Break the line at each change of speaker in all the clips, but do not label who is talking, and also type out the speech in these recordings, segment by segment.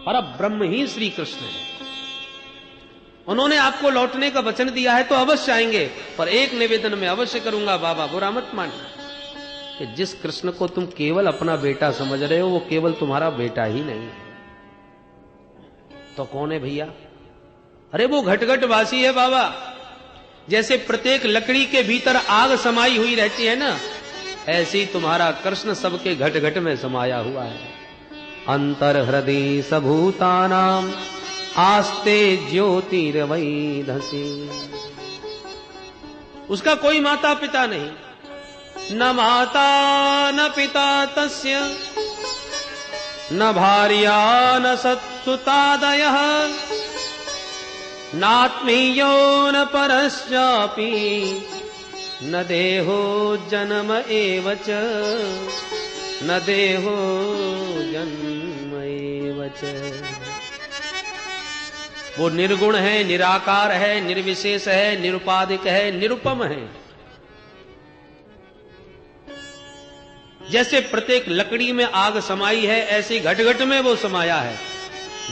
पर ब्रह्म ही श्री कृष्ण है। उन्होंने आपको लौटने का वचन दिया है तो अवश्य आएंगे, पर एक निवेदन में अवश्य करूंगा बाबा, बुरा मत मानना, कि जिस कृष्ण को तुम केवल अपना बेटा समझ रहे हो वो केवल तुम्हारा बेटा ही नहीं है। तो कौन है भैया? अरे वो घट वासी है बाबा। जैसे प्रत्येक लकड़ी के भीतर आग समाई हुई रहती है ना, ऐसे ही तुम्हारा कृष्ण सबके घट घट में समाया हुआ है। अंतर हृदय सबूतानाम आस्ते ज्योतिर्वैधसी। उसका कोई माता पिता नहीं, न माता न पिता तस्य, न भार्या न सत्सुतादयः, नात्मीयो न परश्चापि, न देहो जन्म एव च, न देहो जन्म एव च। वो निर्गुण है, निराकार है, निर्विशेष है, निरुपाधिक है, निरुपम है। जैसे प्रत्येक लकड़ी में आग समाई है, ऐसे घट घट में वो समाया है।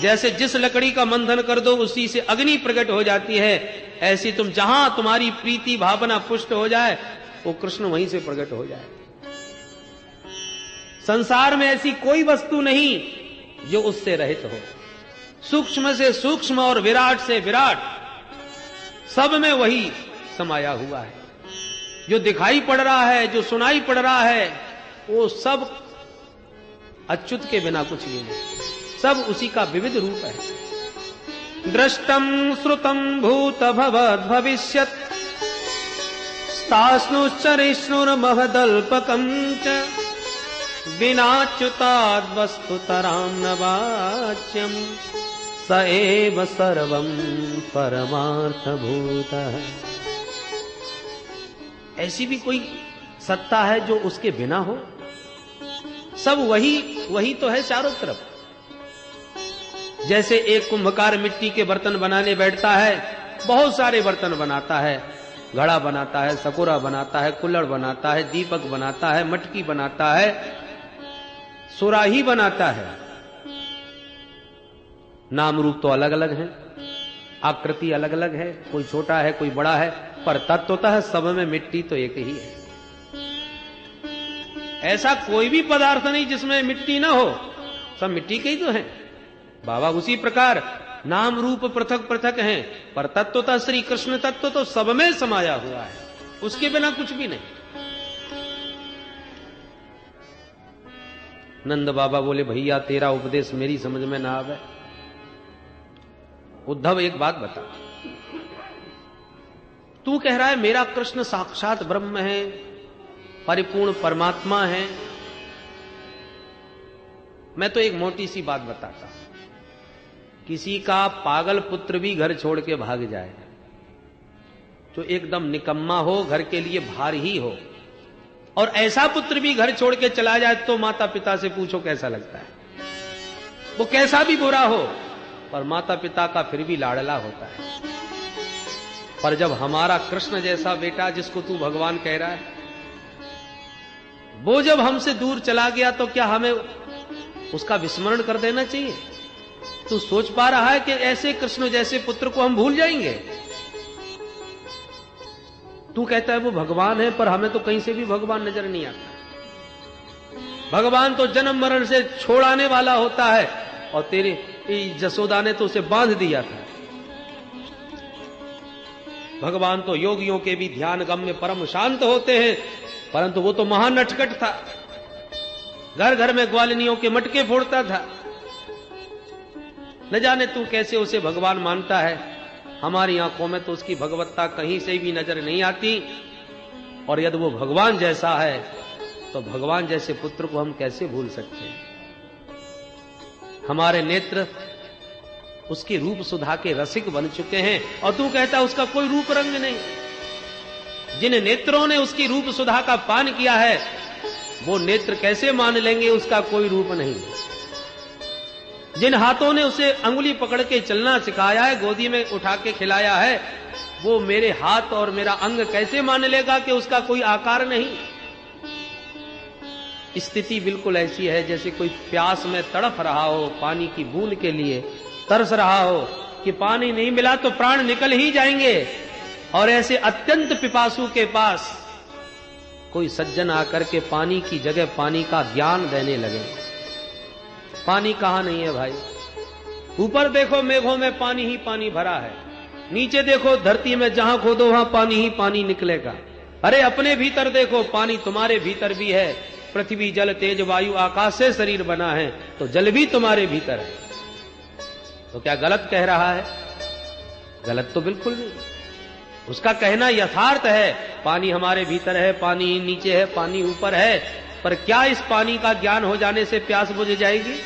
जैसे जिस लकड़ी का मंथन कर दो उसी से अग्नि प्रकट हो जाती है, ऐसी तुम जहां तुम्हारी प्रीति भावना पुष्ट हो जाए वो कृष्ण वहीं से प्रकट हो जाए। संसार में ऐसी कोई वस्तु नहीं जो उससे रहित हो। सूक्ष्म से सूक्ष्म और विराट से विराट, सब में वही समाया हुआ है। जो दिखाई पड़ रहा है, जो सुनाई पड़ रहा है, वो सब अच्युत के बिना कुछ भी नहीं, सब उसी का विविध रूप है। दृष्टम श्रुतम भूत भवद भविष्यत स्तास्नुश्चरिष्णुर्महदल्पकं च, बिनाच्युताद् वस्तुतरां न वाच्यम्, स एव सर्वं परमार्थभूतः। ऐसी भी कोई सत्ता है जो उसके बिना हो? सब वही तो है चारों तरफ। जैसे एक कुंभकार मिट्टी के बर्तन बनाने बैठता है, बहुत सारे बर्तन बनाता है, घड़ा बनाता है, सकोरा बनाता है, कुल्हड़ बनाता है, दीपक बनाता है, मटकी बनाता है, सुराही बनाता है। नाम रूप तो अलग अलग है, आकृति अलग अलग है, कोई छोटा है कोई बड़ा है, पर तत्वतः सब में मिट्टी तो एक ही है। ऐसा कोई भी पदार्थ नहीं जिसमें मिट्टी ना हो, सब मिट्टी के ही तो हैं। बाबा उसी प्रकार नाम रूप पृथक पृथक हैं, पर तत्वतः श्री कृष्ण तत्व तो सब में समाया हुआ है, उसके बिना कुछ भी नहीं। नंद बाबा बोले, भैया तेरा उपदेश मेरी समझ में ना आवे। उद्धव एक बात बता, तू कह रहा है मेरा कृष्ण साक्षात ब्रह्म है, परिपूर्ण परमात्मा है। मैं तो एक मोटी सी बात बताता हूं, किसी का पागल पुत्र भी घर छोड़ के भाग जाए, जो एकदम निकम्मा हो, घर के लिए भार ही हो, और ऐसा पुत्र भी घर छोड़ के चला जाए तो माता पिता से पूछो कैसा लगता है। वो कैसा भी बुरा हो, पर माता पिता का फिर भी लाडला होता है। पर जब हमारा कृष्ण जैसा बेटा, जिसको तू भगवान कह रहा है, वो जब हमसे दूर चला गया तो क्या हमें उसका विस्मरण कर देना चाहिए? तू सोच पा रहा है कि ऐसे कृष्ण जैसे पुत्र को हम भूल जाएंगे? तू कहता है वो भगवान है, पर हमें तो कहीं से भी भगवान नजर नहीं आता। भगवान तो जन्म मरण से छोड़ाने वाला होता है, और तेरी जसोदा ने तो उसे बांध दिया था। भगवान तो योगियों के भी ध्यान गम्य परम शांत होते हैं, परंतु वो तो महानटखट था, घर घर में ग्वालिनियों के मटके फोड़ता था। न जाने तू कैसे उसे भगवान मानता है। हमारी आंखों में तो उसकी भगवत्ता कहीं से भी नजर नहीं आती, और यदि वो भगवान जैसा है तो भगवान जैसे पुत्र को हम कैसे भूल सकते हैं? हमारे नेत्र उसके रूप सुधा के रसिक बन चुके हैं, और तू कहता उसका कोई रूप रंग नहीं। जिन नेत्रों ने उसकी रूप सुधा का पान किया है, वो नेत्र कैसे मान लेंगे उसका कोई रूप नहीं? जिन हाथों ने उसे अंगुली पकड़ के चलना सिखाया है, गोदी में उठा के खिलाया है, वो मेरे हाथ और मेरा अंग कैसे मान लेगा कि उसका कोई आकार नहीं? स्थिति बिल्कुल ऐसी है जैसे कोई प्यास में तड़फ रहा हो, पानी की बूंद के लिए तरस रहा हो कि पानी नहीं मिला तो प्राण निकल ही जाएंगे। और ऐसे अत्यंत पिपासु के पास कोई सज्जन आकर के पानी की जगह पानी का ज्ञान देने लगे। पानी कहां नहीं है भाई? ऊपर देखो मेघों में पानी ही पानी भरा है, नीचे देखो धरती में जहां खोदो वहां पानी ही पानी निकलेगा। अरे अपने भीतर देखो, पानी तुम्हारे भीतर भी है। पृथ्वी जल तेज वायु आकाश से शरीर बना है, तो जल भी तुम्हारे भीतर है। तो क्या गलत कह रहा है? गलत तो बिल्कुल नहीं। उसका कहना यथार्थ है, पानी हमारे भीतर है, पानी नीचे है, पानी ऊपर है। पर क्या इस पानी का ज्ञान हो जाने से प्यास बुझ जाएगी?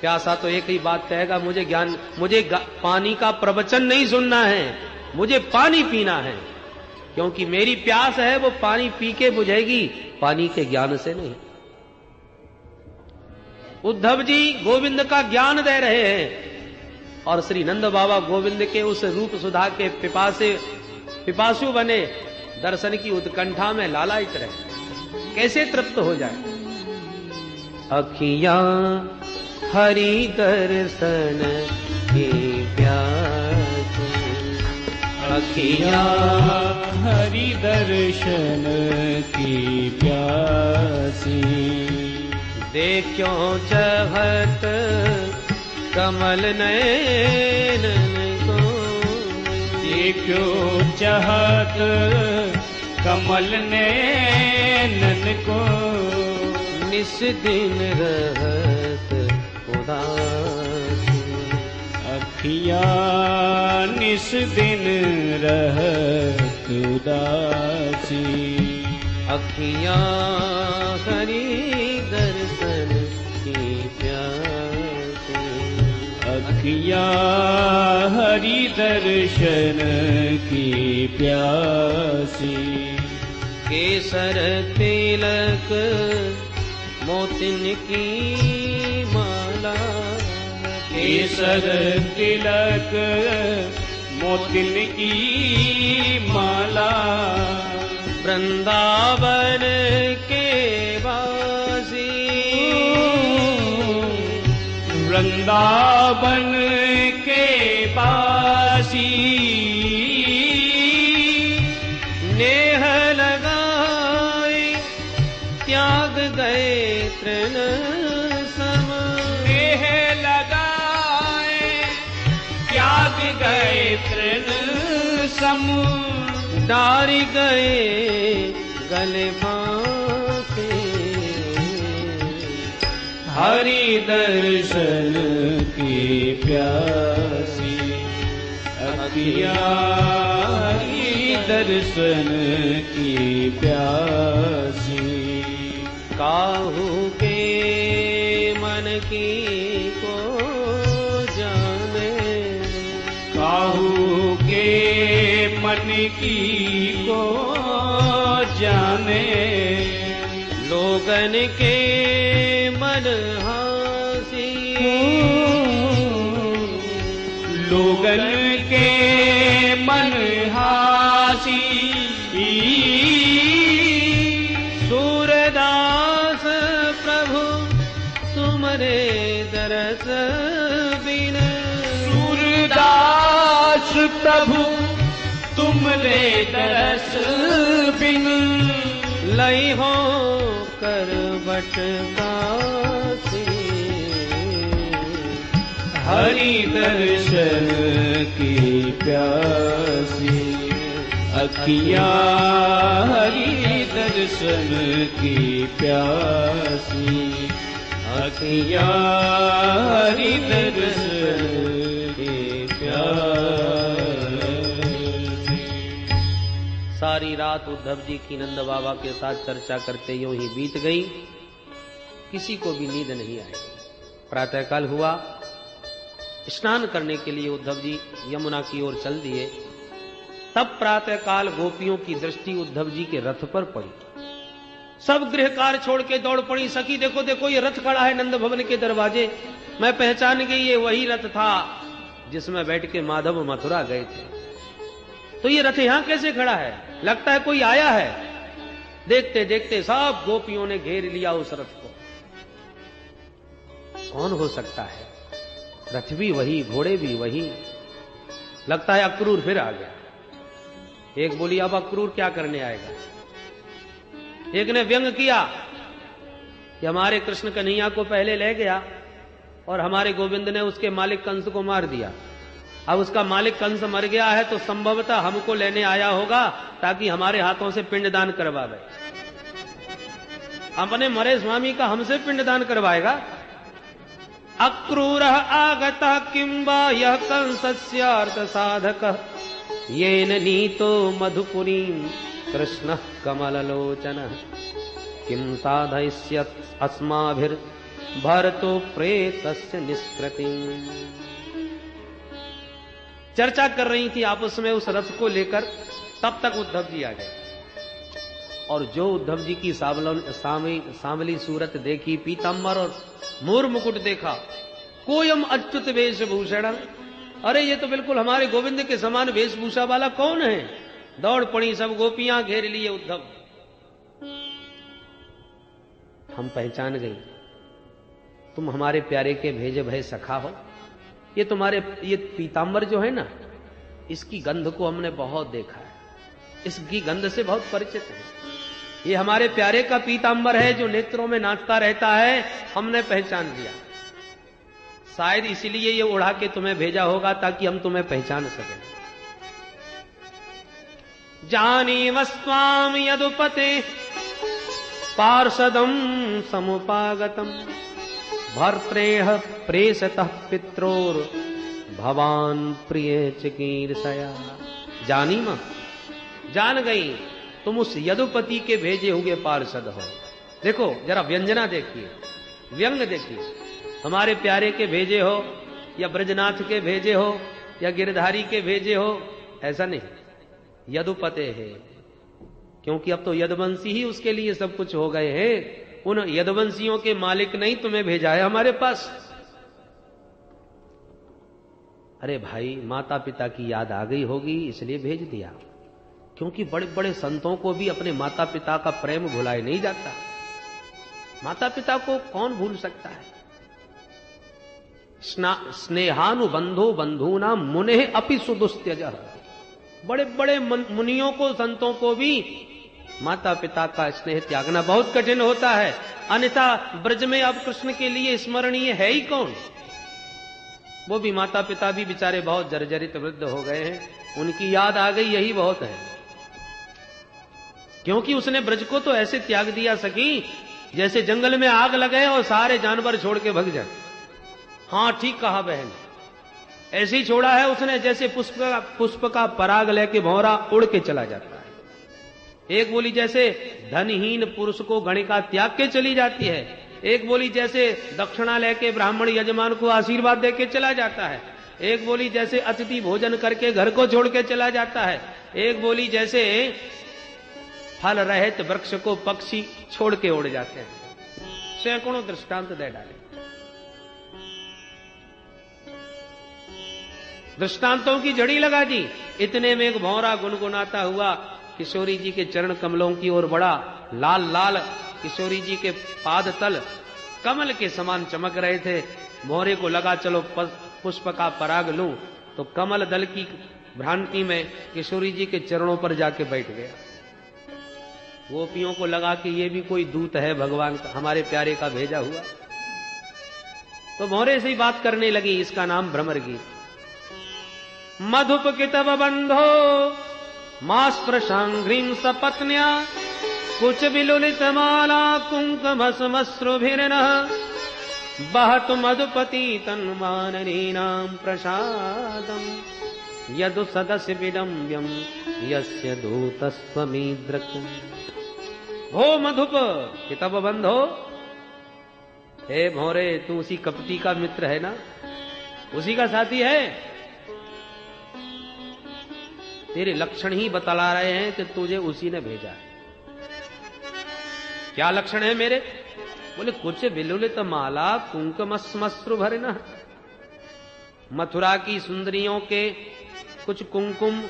प्यासा तो एक ही बात कहेगा, मुझे पानी का प्रवचन नहीं सुनना है, मुझे पानी पीना है। क्योंकि मेरी प्यास है वो पानी पी के बुझेगी, पानी के ज्ञान से नहीं। उद्धव जी गोविंद का ज्ञान दे रहे हैं और श्री नंद बाबा गोविंद के उस रूप सुधा के पिपासु बने, दर्शन की उत्कंठा में लालायित रहे। कैसे तृप्त हो जाए? अखियां हरि दर्शन की प्यासी,
अखियां हरि दर्शन की प्यासी।
देखो चाहत कमल नयनन को,
देखो चाहत कमल नयनन को।
निस दिन रहत उदासी,
अखियां निस दिन रहत उदासी।
अखियां हरि दर्शन की प्यासी,
अखियां हरि दर्शन की प्यासी।
केसर तिलक मोतिन की माला,
केसर तिलक मोतिन की माला।
वृंदावन के वासी,
वृंदावन के वासी।
नेह लगाए त्याग गए तृण सम,
नेह लगाए त्याग गए तृण सम।
डारी गए गले फांसे,
हरि दर्शन की प्यासी। अखियां हरि दर्शन की प्यासी।
काहू के मन की को जाने,
काहू के मन की को जाने।
लोगन के मन हासी,
लोगन के मन हासी।
सूरदास प्रभु तुमरे दरस बिन,
सूरदास प्रभु तुमरे दरस बिन।
लई हो करवट कासी,
हरि दर्शन की प्यासी। अखियां हरि दर्शन की प्यासी। अखियां हरि दर्शन की प्यासी।
सारी रात उद्धव जी की नंद बाबा के साथ चर्चा करते यूं ही बीत गई। किसी को भी नींद नहीं आई। प्रातःकाल हुआ, स्नान करने के लिए उद्धव जी यमुना की ओर चल दिए। तब प्रातःकाल गोपियों की दृष्टि उद्धव जी के रथ पर पड़ी। सब गृह कार्य छोड़ के दौड़ पड़ी। सखी देखो देखो, ये रथ खड़ा है नंद भवन के दरवाजे। मैं पहचान गई, ये वही रथ था जिसमें बैठ के माधव मथुरा गए थे। तो ये रथ यहां कैसे खड़ा है? लगता है कोई आया है। देखते देखते सब गोपियों ने घेर लिया उस रथ को। कौन हो सकता है? रथ भी वही, घोड़े भी वही। लगता है अक्रूर फिर आ गया। एक बोली अब अक्रूर क्या करने आएगा। एक ने व्यंग किया कि हमारे कृष्ण कन्हैया को पहले ले गया और हमारे गोविंद ने उसके मालिक कंस को मार दिया। अब उसका मालिक कंस मर गया है तो संभवतः हमको लेने आया होगा ताकि हमारे हाथों से पिंडदान करवावे। अपने मरे स्वामी का हमसे पिंडदान करवाएगा। अक्रूर आगत किंबा यह कंसस्य अर्थ साधक येन नीतो मधुपुरी कृष्ण कमललोचन किम साधयिष्यत् अस्माभिर भरतो प्रेतस्य निष्कृति। चर्चा कर रही थी आपस में उस रथ को लेकर। तब तक उद्धव जी आ गए और जो उद्धव जी की सांवली सूरत देखी, पीतांबर और मोर मुकुट देखा, कोयम अच्युत वेशभूषण, अरे ये तो बिल्कुल हमारे गोविंद के समान वेशभूषा वाला कौन है। दौड़ पड़ी सब गोपियां, घेर लिए उद्धव। हम पहचान गई, तुम हमारे प्यारे के भेजे भय सखा हो। ये पीतांबर जो है ना, इसकी गंध को हमने बहुत देखा है, इसकी गंध से बहुत परिचित है। ये हमारे प्यारे का पीतांबर है जो नेत्रों में नाचता रहता है, हमने पहचान लिया। शायद इसीलिए ये उड़ा के तुम्हें भेजा होगा ताकि हम तुम्हें पहचान सकें। जानीव स्वाम यदुपते पार्षदम समुपागतम भर्त्रेह प्रेषतः पित्रोर भवान प्रिय चिकीर्षया। जानी मां, जान गई तुम उस यदुपति के भेजे हुए पार्षद हो। देखो जरा व्यंजना देखिए, व्यंग देखिए। हमारे प्यारे के भेजे हो या ब्रजनाथ के भेजे हो या गिरधारी के भेजे हो, ऐसा नहीं, यदुपते है। क्योंकि अब तो यदुवंशी ही उसके लिए सब कुछ हो गए हैं। उन यदुवंशियों के मालिक नहीं तुम्हें भेजा है हमारे पास। अरे भाई, माता पिता की याद आ गई होगी इसलिए भेज दिया। क्योंकि बड़े बड़े संतों को भी अपने माता पिता का प्रेम भुलाए नहीं जाता। माता पिता को कौन भूल सकता है। स्नेहानुबंधो बंधूना मुने अपि सुदुस्त्यज। बड़े बड़े मुनियों को, संतों को भी माता पिता का स्नेह त्यागना बहुत कठिन होता है। अन्यथा ब्रज में अब कृष्ण के लिए स्मरणीय है ही कौन। वो भी माता पिता भी बेचारे बहुत जर्जरित वृद्ध हो गए हैं, उनकी याद आ गई, यही बहुत है। क्योंकि उसने ब्रज को तो ऐसे त्याग दिया सकी जैसे जंगल में आग लगे और सारे जानवर छोड़ के भग जाए। हाँ ठीक कहा बहन, ऐसे ही छोड़ा है उसने जैसे पुष्प का पराग लेके भौरा उड़ के चला जाता है। एक बोली जैसे धनहीन पुरुष को गणिका त्याग के चली जाती है, एक बोली जैसे दक्षिणा लेके ब्राह्मण यजमान को आशीर्वाद देके चला जाता है, एक बोली जैसे अतिथि भोजन करके घर को छोड़ के चला जाता है, एक बोली जैसे फल रहित वृक्ष को पक्षी छोड़ के उड़ जाते हैं। सैकड़ों दृष्टांत दे डाले। दृष्टांतों की जड़ी लगा दी। इतने में एक भौरा गुनगुनाता हुआ किशोरी जी के चरण कमलों की ओर बढ़ा। लाल लाल किशोरी जी के पाद तल कमल के समान चमक रहे थे। भौरे को लगा चलो पुष्प का पराग लूं, तो कमल दल की भ्रांति में किशोरी जी के चरणों पर जाके बैठ गया। गोपियों को लगा कि ये भी कोई दूत है भगवान का, हमारे प्यारे का भेजा हुआ। तो भौरे से ही बात करने लगी। इसका नाम भ्रमर गीत। मधुप कितव बंधो मास्पृशांघ्रीं सपत्न्या कुच विलुलित माला कुंकुमस्मश्रुभिर्नः बहतु मधुपति तन्माननीनां प्रसादम् यदु सदस्य विडम्ब्यं यस्य दूतस्त्वमीदृक्। हो मधुप कितव बंधो, हे भौरे तू उसी कपटी का मित्र है ना, उसी का साथी है। तेरे लक्षण ही बतला रहे हैं कि तुझे उसी ने भेजा है। क्या लक्षण है मेरे? बोले कुछ विलुलित माला कुंकुमस्मश्रु भरिना। मथुरा की सुंदरियों के कुछ कुंकुम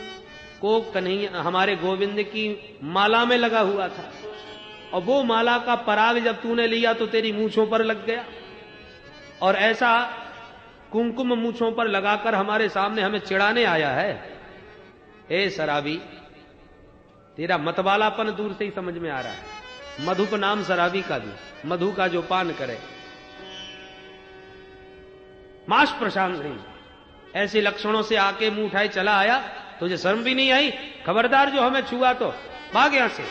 को कन्हैया हमारे गोविंद की माला में लगा हुआ था। और वो माला का पराग जब तूने लिया तो तेरी मूंछों पर लग गया, और ऐसा कुमकुम मूंछों पर लगाकर हमारे सामने हमें चिढ़ाने आया है। ए शराबी, तेरा मतवालापन दूर से ही समझ में आ रहा है। मधुप नाम शराबी का भी, मधु का जो पान करे। माश प्रशांत नहीं, ऐसे लक्षणों से आके मुंह उठाए चला आया, तुझे शर्म भी नहीं आई? खबरदार जो हमें छुआ तो भाग यहां से।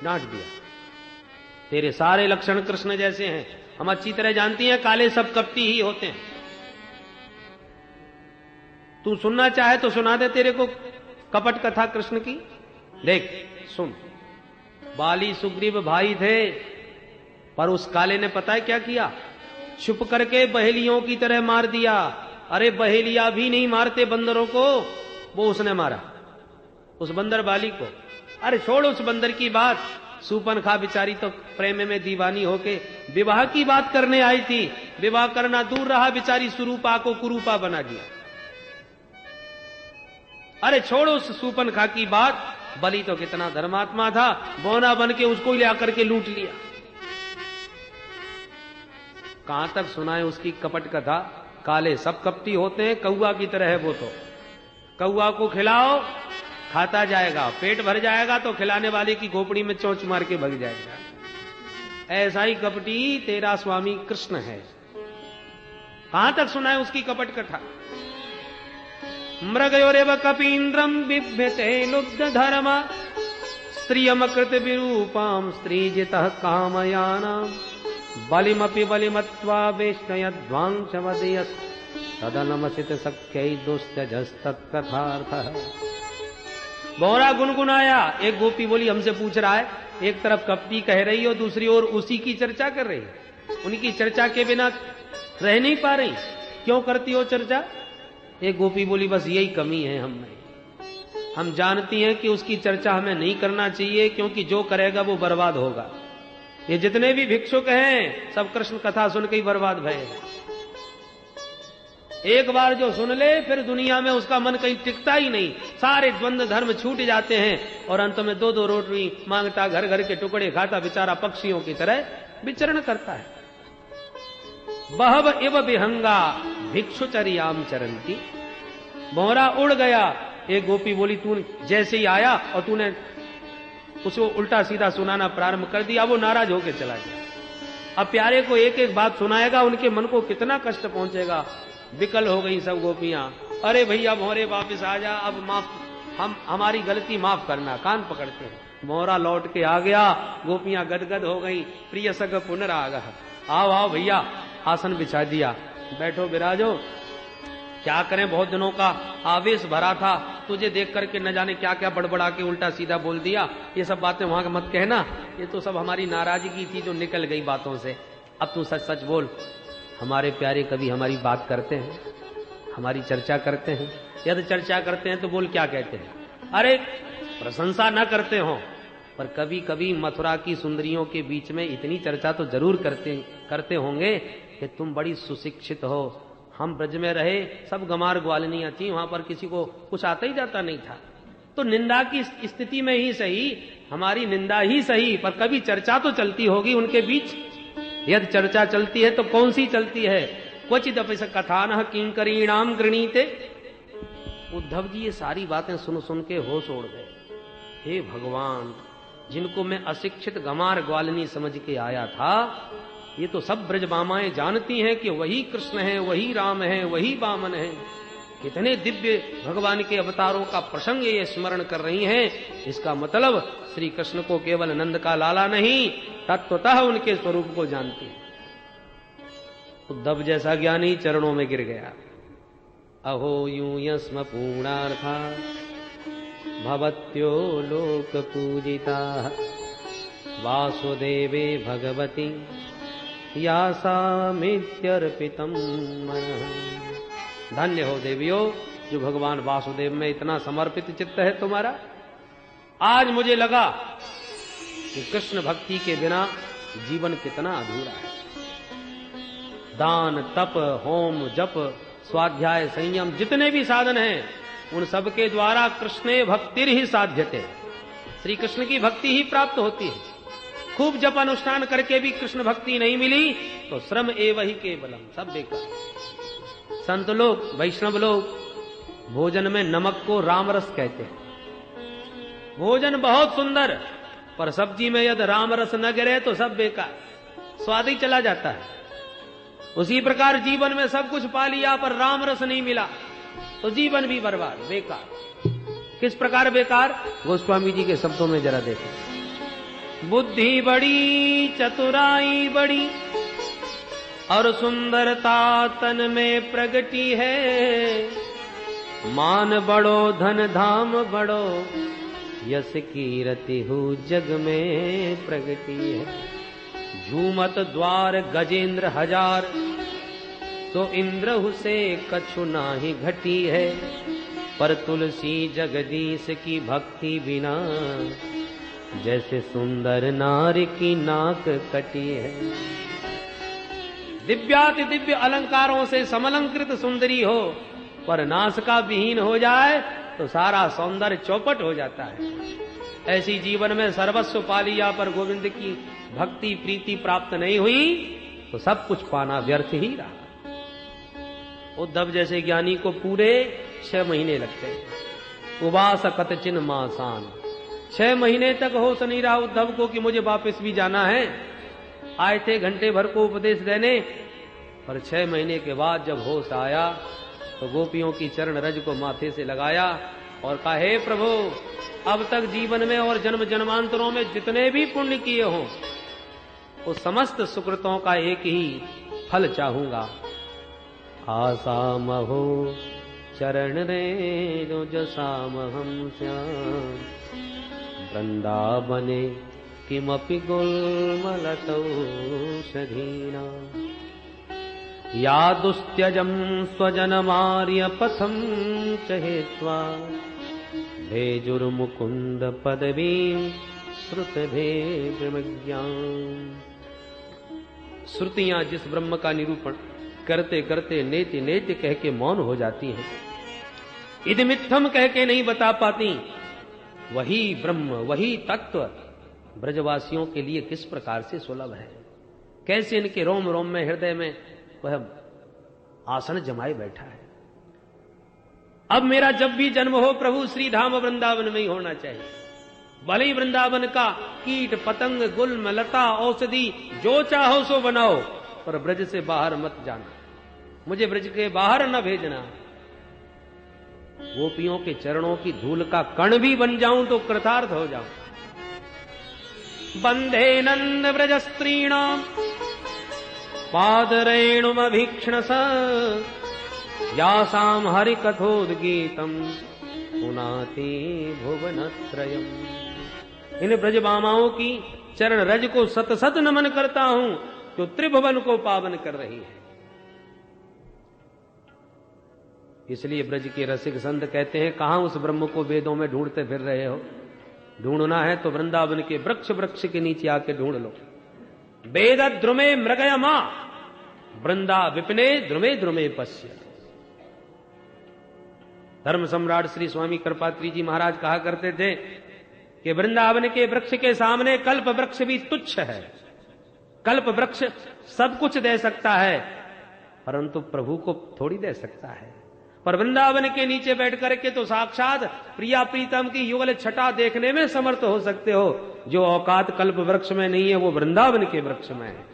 डांट दिया। तेरे सारे लक्षण कृष्ण जैसे हैं, हम अच्छी तरह जानती हैं, काले सब कपटी ही होते हैं। तू सुनना चाहे तो सुना दे तेरे को कपट कथा कृष्ण की। देख सुन, बाली सुग्रीव भाई थे, पर उस काले ने पता है क्या किया? छुप करके बहेलियों की तरह मार दिया। अरे बहेलिया भी नहीं मारते बंदरों को, वो उसने मारा, उस बंदर बाली को। अरे छोड़ उस बंदर की बात, सूपनखा बिचारी तो प्रेम में दीवानी होके विवाह की बात करने आई थी। विवाह करना दूर रहा, बिचारी सुरूपा को कुरूपा बना दिया। अरे छोड़ो उस सूपनखा की बात, बलि तो कितना धर्मात्मा था, बौना बन के उसको ही ले आकर के लूट लिया। कहां तक सुनाए उसकी कपट कथा? काले सब कपटी होते हैं, कौआ की तरह है वो तो। कौआ को खिलाओ खाता जाएगा, पेट भर जाएगा तो खिलाने वाले की खोपड़ी में चोंच मार के भग जाएगा। ऐसा ही कपटी तेरा स्वामी कृष्ण है। कहां तक सुनाए उसकी कपट कथा? मृगयोरेव कपीन्द्रम बिभ्यते लुब्ध धर्म स्त्रियमकृत विरूपाम स्त्रीजितः कामयानाम बलिमपि बलिमत्वा वेष्णयध्वांशमदयस् तदनमसित सख्यै दुस्तजस्तत्कथार्थः। बोरा गुनगुनाया। एक गोपी बोली हमसे पूछ रहा है, एक तरफ कपटी कह रही हो, दूसरी ओर उसी की चर्चा कर रही है। उनकी चर्चा के बिना रह नहीं पा रही, क्यों करती हो चर्चा? एक गोपी बोली बस यही कमी है हम में, हम जानती हैं कि उसकी चर्चा हमें नहीं करना चाहिए, क्योंकि जो करेगा वो बर्बाद होगा। ये जितने भी भिक्षुक हैं सब कृष्ण कथा सुन के ही बर्बाद भये। एक बार जो सुन ले फिर दुनिया में उसका मन कहीं टिकता ही नहीं, सारे द्वंद्व धर्म छूट जाते हैं और अंत में दो दो रोटी मांगता, घर घर के टुकड़े खाता, बेचारा पक्षियों की तरह विचरण करता है। बहव इव विहंगा भिक्षुचर्याम चरंती। भौरा उड़ गया। एक गोपी बोली तू जैसे ही आया और तूने उसको उल्टा सीधा सुनाना प्रारंभ कर दिया, वो नाराज होकर चला गया। अब प्यारे को एक एक बात सुनाएगा, उनके मन को कितना कष्ट पहुंचेगा। विकल हो गई सब गोपियां। अरे भैया भौरे वापिस आ जा, अब माफ, हम हमारी गलती माफ करना। कान पकड़ते हैं। भौरा लौट के आ गया। गोपियां गदगद हो गई। प्रिय सग पुनरागह, आओ आओ भैया, आसन बिछा दिया, बैठो विराजो। क्या करें, बहुत दिनों का आवेश भरा था, तुझे देख करके न जाने क्या क्या बड़बड़ा के उल्टा सीधा बोल दिया। ये सब बातें वहां मत कहना, ये तो सब हमारी नाराजगी थी जो निकल गई बातों से। अब तू सच सच बोल। हमारे प्यारे कभी हमारी बात करते हैं, हमारी चर्चा करते हैं? यदि चर्चा करते हैं तो बोल क्या कहते हैं? अरे प्रशंसा न करते हो, पर कभी कभी मथुरा की सुंदरियों के बीच में इतनी चर्चा तो जरूर करते होंगे कि तुम बड़ी सुशिक्षित हो। हम ब्रज में रहे, सब गमार ग्वालिनियां थी, वहां पर किसी को कुछ आता ही जाता नहीं था। तो निंदा की स्थिति में ही सही, हमारी निंदा ही सही, पर कभी चर्चा तो चलती होगी उनके बीच। यदि चर्चा चलती है तो कौन सी चलती है? क्वचित अपि कथानः किंकरीणाम गृणीते। उद्धव जी ये सारी बातें सुन सुन के होश उड़ गए। हे भगवान, जिनको मैं अशिक्षित गमार ग्वालिनी समझ के आया था, ये तो सब ब्रज मामाएं जानती हैं कि वही कृष्ण है, वही राम है, वही वामन है। कितने दिव्य भगवान के अवतारों का प्रसंग ये स्मरण कर रही हैं। इसका मतलब श्री कृष्ण को केवल नंद का लाला नहीं, तत्वतः उनके स्वरूप को जानती है। उद्धव जैसा ज्ञानी चरणों में गिर गया। अहो यूं यस्म पूर्णार्था भवत्यो लोक पूजिता वासुदेवे भगवती यासामित्यर्पितम मनः। धन्य हो देवियो जो भगवान वासुदेव में इतना समर्पित चित्त है तुम्हारा। आज मुझे लगा कि कृष्ण भक्ति के बिना जीवन कितना अधूरा है। दान, तप, होम, जप, स्वाध्याय, संयम, जितने भी साधन हैं उन सबके द्वारा कृष्णे भक्तिर ही साध्यते। श्री कृष्ण की भक्ति ही प्राप्त होती है। खूब जप अनुष्ठान करके भी कृष्ण भक्ति नहीं मिली तो श्रम एव ही केवलम, सब बेकार। संत लोग, वैष्णव लोग भोजन में नमक को राम रस कहते हैं। भोजन बहुत सुंदर, पर सब्जी में यदि राम रस न गिरे तो सब बेकार, स्वाद ही चला जाता है। उसी प्रकार जीवन में सब कुछ पा लिया पर राम रस नहीं मिला तो जीवन भी बर्बाद, बेकार। किस प्रकार बेकार? गोस्वामी जी के शब्दों में जरा देखो। बुद्धि बड़ी, चतुराई बड़ी और सुंदरता तन में प्रगटी है, मान बड़ो धन धाम बड़ो, यश कीरति हु जग में प्रगटी है। झूमत द्वार गजेंद्र हजार, तो इंद्र से कछु नाही घटी है, पर तुलसी जगदीश की भक्ति बिना, जैसे सुंदर नार की नाक कटी है। दिव्याति दिव्य अलंकारों से समलंकृत सुंदरी हो पर नासिका विहीन हो जाए तो सारा सौंदर्य चौपट हो जाता है। ऐसी जीवन में सर्वस्व पा लिया पर गोविंद की भक्ति प्रीति प्राप्त नहीं हुई तो सब कुछ पाना व्यर्थ ही रहा। उद्धव जैसे ज्ञानी को पूरे 6 महीने लगते हैं। उवास कतचिन मासान, 6 महीने तक होश नहीं रहा उद्धव को कि मुझे वापस भी जाना है। आए थे घंटे भर को उपदेश देने, पर 6 महीने के बाद जब होश आया तो गोपियों की चरण रज को माथे से लगाया और कहा, हे प्रभु, अब तक जीवन में और जन्म जन्मांतरों में जितने भी पुण्य किए हों वो समस्त सुकृतों का एक ही फल चाहूंगा। आशा महो चरण रे जो जसाम हम श्याम, वृंदावने किमपि गुल्मलतौ सधीना, या दुस्त्यजम स्वजनमार्य पथम चहेत्वा, भेजुर्मुकुंद पदवीं श्रुत भेजमज्ञान। श्रुतियां जिस ब्रह्म का निरूपण करते करते नेति नेति कह के मौन हो जाती हैं, इदमित्थम कह के नहीं बता पाती, वही ब्रह्म वही तत्व ब्रजवासियों के लिए किस प्रकार से सुलभ है, कैसे इनके रोम रोम में हृदय में वह आसन जमाए बैठा है। अब मेरा जब भी जन्म हो प्रभु श्री धाम वृंदावन में ही होना चाहिए। भले ही वृंदावन का कीट पतंग गुल्म लता औषधि जो चाहो सो बनाओ, पर ब्रज से बाहर मत जाना, मुझे ब्रज के बाहर न भेजना। गोपियों के चरणों की धूल का कण भी बन जाऊं तो कृतार्थ हो जाऊं। बंधे नंद ब्रज स्त्रीणाम पादरेणुमभीक्षणस, यासाम हरि कथोद्गीतम पुनाति भुवनत्रयम्। इन ब्रज मामाओं की चरण रज को सत सत नमन करता हूं जो त्रिभुवन को पावन कर रही है। इसलिए ब्रज के रसिक संत कहते हैं, कहां उस ब्रह्म को वेदों में ढूंढते फिर रहे हो? ढूंढना है तो वृंदावन के वृक्ष वृक्ष के नीचे आके ढूंढ लो। वेद द्रुमे मृगय मां, वृंदा विपिने द्रुमे द्रुमे पश्य। धर्म सम्राट श्री स्वामी कृपात्री जी महाराज कहा करते थे कि वृंदावन के वृक्ष के सामने कल्प वृक्ष भी तुच्छ है। कल्प वृक्ष सब कुछ दे सकता है परंतु प्रभु को थोड़ी दे सकता है। पर वृंदावन के नीचे बैठ करके तो साक्षात प्रिया प्रीतम की युगल छटा देखने में समर्थ हो सकते हो। जो औकात कल्प वृक्ष में नहीं है वो वृंदावन के वृक्ष में है।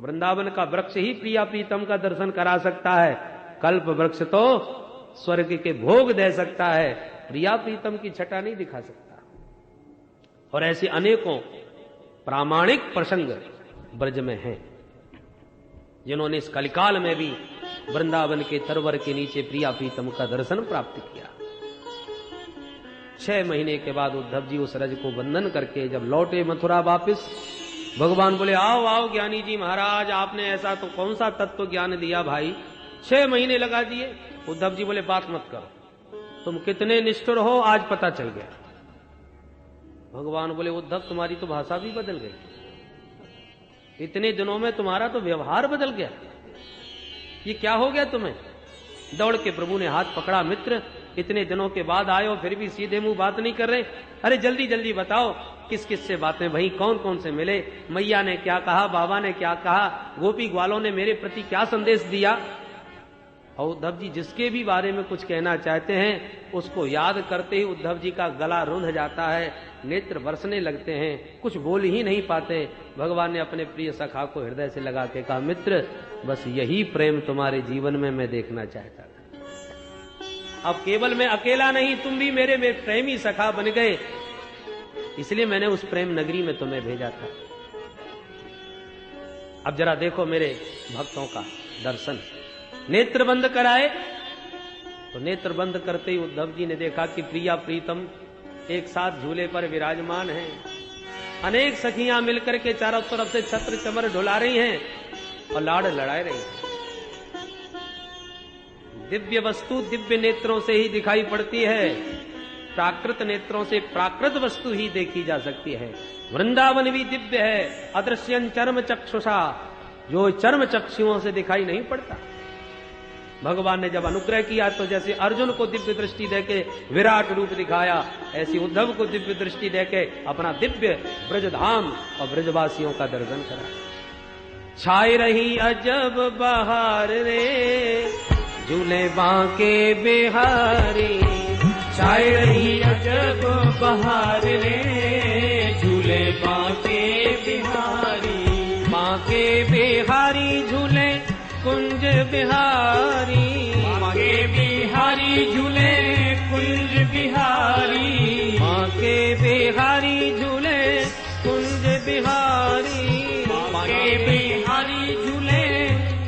वृंदावन का वृक्ष ही प्रिया प्रीतम का दर्शन करा सकता है, कल्प वृक्ष तो स्वर्ग के भोग दे सकता है, प्रिया प्रीतम की छटा नहीं दिखा सकता। और ऐसे अनेकों प्रामाणिक प्रसंग ब्रज में हैं जिन्होंने इस कलिकाल में भी वृंदावन के तरवर के नीचे प्रिया प्रीतम का दर्शन प्राप्त किया। 6 महीने के बाद उद्धव जी उस रज को वंदन करके जब लौटे मथुरा वापिस, भगवान बोले, आओ आओ ज्ञानी जी महाराज, आपने ऐसा तो कौन सा तत्व ज्ञान दिया भाई, 6 महीने लगा दिए। उद्धव जी बोले, बात मत करो, तुम कितने निष्ठुर हो आज पता चल गया। भगवान बोले, उद्धव तुम्हारी तो भाषा भी बदल गई, इतने दिनों में तुम्हारा तो व्यवहार बदल गया, ये क्या हो गया तुम्हें? दौड़ के प्रभु ने हाथ पकड़ा, मित्र इतने दिनों के बाद आए हो फिर भी सीधे मुंह बात नहीं कर रहे। अरे जल्दी जल्दी बताओ किस किस से बातें भई, कौन कौन से मिले, मैया ने क्या कहा, बाबा ने क्या कहा, गोपी ग्वालों ने मेरे प्रति क्या संदेश दिया। और उद्धव जी जिसके भी बारे में कुछ कहना चाहते हैं उसको याद करते ही उद्धव जी का गला रुंध जाता है, नेत्र बरसने लगते हैं, कुछ बोल ही नहीं पाते। भगवान ने अपने प्रिय सखा को हृदय से लगा के कहा, मित्र बस यही प्रेम तुम्हारे जीवन में मैं देखना चाहता था। अब केवल मैं अकेला नहीं, तुम भी मेरे में प्रेमी सखा बन गए, इसलिए मैंने उस प्रेम नगरी में तुम्हें भेजा था। अब जरा देखो मेरे भक्तों का दर्शन। नेत्र बंद कराए तो नेत्र बंद करते ही उद्धव जी ने देखा कि प्रिया प्रीतम एक साथ झूले पर विराजमान हैं। अनेक सखियां मिलकर के चारों तरफ से छत्र चमर ढुला रही हैं और लाड़ लड़ाए रही हैं। दिव्य वस्तु दिव्य नेत्रों से ही दिखाई पड़ती है, प्राकृत नेत्रों से प्राकृत वस्तु ही देखी जा सकती है। वृंदावन भी दिव्य है, अदृश्यन चर्म चक्षुषा, जो चर्म चक्षुओं से दिखाई नहीं पड़ता। भगवान ने जब अनुग्रह किया तो जैसे अर्जुन को दिव्य दृष्टि देके विराट रूप दिखाया, ऐसी उद्धव को दिव्य दृष्टि देके अपना दिव्य ब्रजधाम और ब्रजवासियों का दर्शन करा। छाई रही अजब बहार रे झूले बांके बिहारी,
छाई रही अजब बहार रे झूले बांके बिहारी,
बांके बिहारी झूले कुंज बिहारी,
बांके बिहारी झूले कुंज बिहारी,
बांके बिहारी झूले कुंज बिहारी,
बांके बिहारी झूले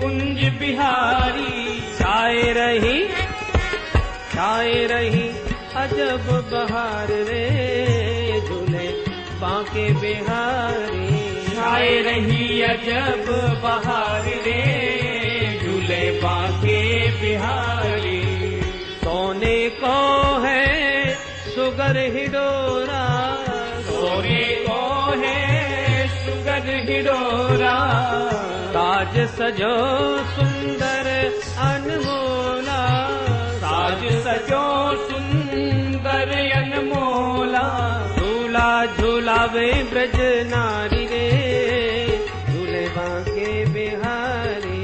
कुंज बिहारी।
छाए रही अजब बहार रे झूले बांके बिहारी,
छाए रही अजब बहार रे झूले बांके बिहारी।
सोने को है सुगर हिडोरा,
सोने को है सुगर हिडोरा,
ताज सजो सुंदर अनमोला,
ताज सजो सुंदर अनमोला,
झूला झूलावे ब्रज नारी रे झूले बांके बिहारी,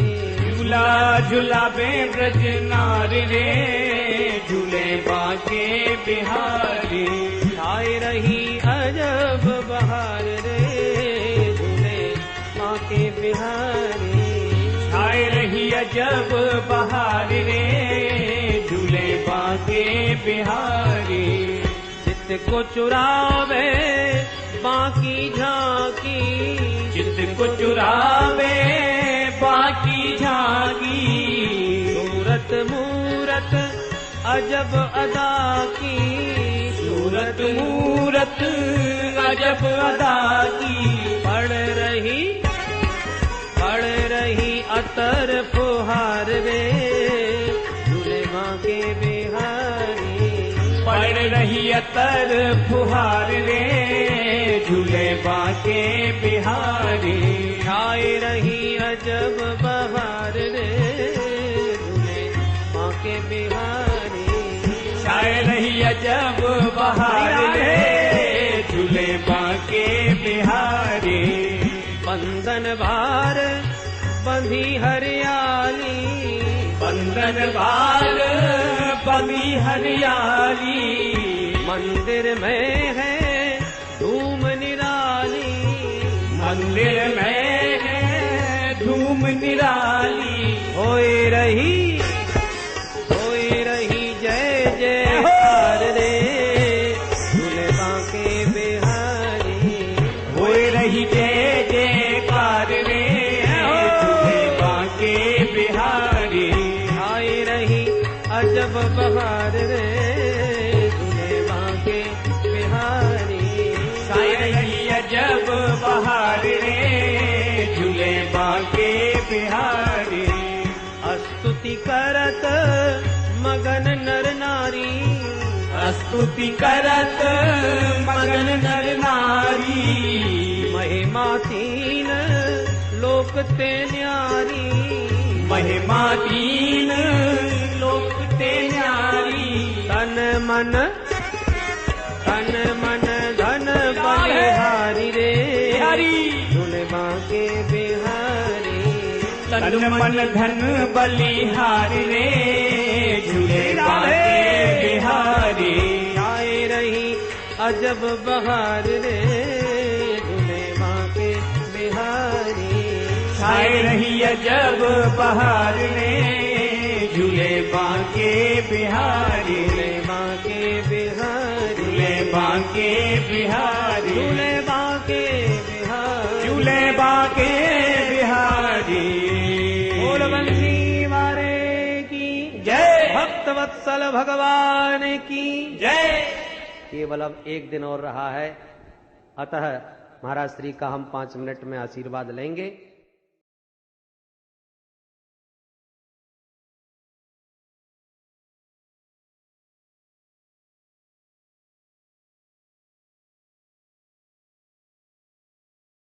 झूला झूलावे ब्रज नारी रे झूले बांके बिहारी।
छाए रही अजब बहार रे झूले बांके बिहारी,
छाए रही अजब बहार रे झूले बांके बिहारी।
चित्त को चुरावे बाकी झांकी,
चित्त को चुरावे बाकी झांकी,
सूरत मूरत अजब अदा की,
सूरत मूरत अजब अदा की। पड़ रही
अतर फुहार रे झूले बांके बिहारी,
पड़ रही अतर फुहार रे झूले बांके बिहारी।
छाए रही अजब बहार रे झूले बांके बिहारी,
छाए रही अजब बहार रे झूले बांके बिहारी।
बंधन भार बंधी हरियाली,
बंधन भार बंधी हरियाली,
मंदिर में है धूम निराली,
मंदिर में है धूम निराली।
होए रही जय जयकार रे झूले बांके बिहारी,
होए रही जय जयकार रे झूले बांके बिहारी।
छाए रही अजब बहार रे झूले बांके बिहारी,
छाए रही अजब बहार रे झूले बांके बिहारी।
स्तुति करत मगन नर नारी,
स्तुति करत मगन नर नारी,
महिमा तीन लोक ते न्यारी,
महिमा तीन लोक ते न्यारी।
मन धन बलिहारी रे
हरी
झूले बांके बिहारी।
तन मन धन बलिहारी रे झूले बांके बिहारी।
आए रही अजब बहार रे झूले बांके बिहारी।
छाए रही अजब बहार रे झूले बांके बिहारी।
झूले बांके बिहारी।
झूले बांके बिहारी।
झूले बांके बिहारी।
झूले बांके बिहारी।
बोल बंसी वारे की
जय।
भक्त वत्सल भगवान की
जय।
केवल अब एक दिन और रहा है, अतः महाराज श्री का हम 5 मिनट में आशीर्वाद लेंगे।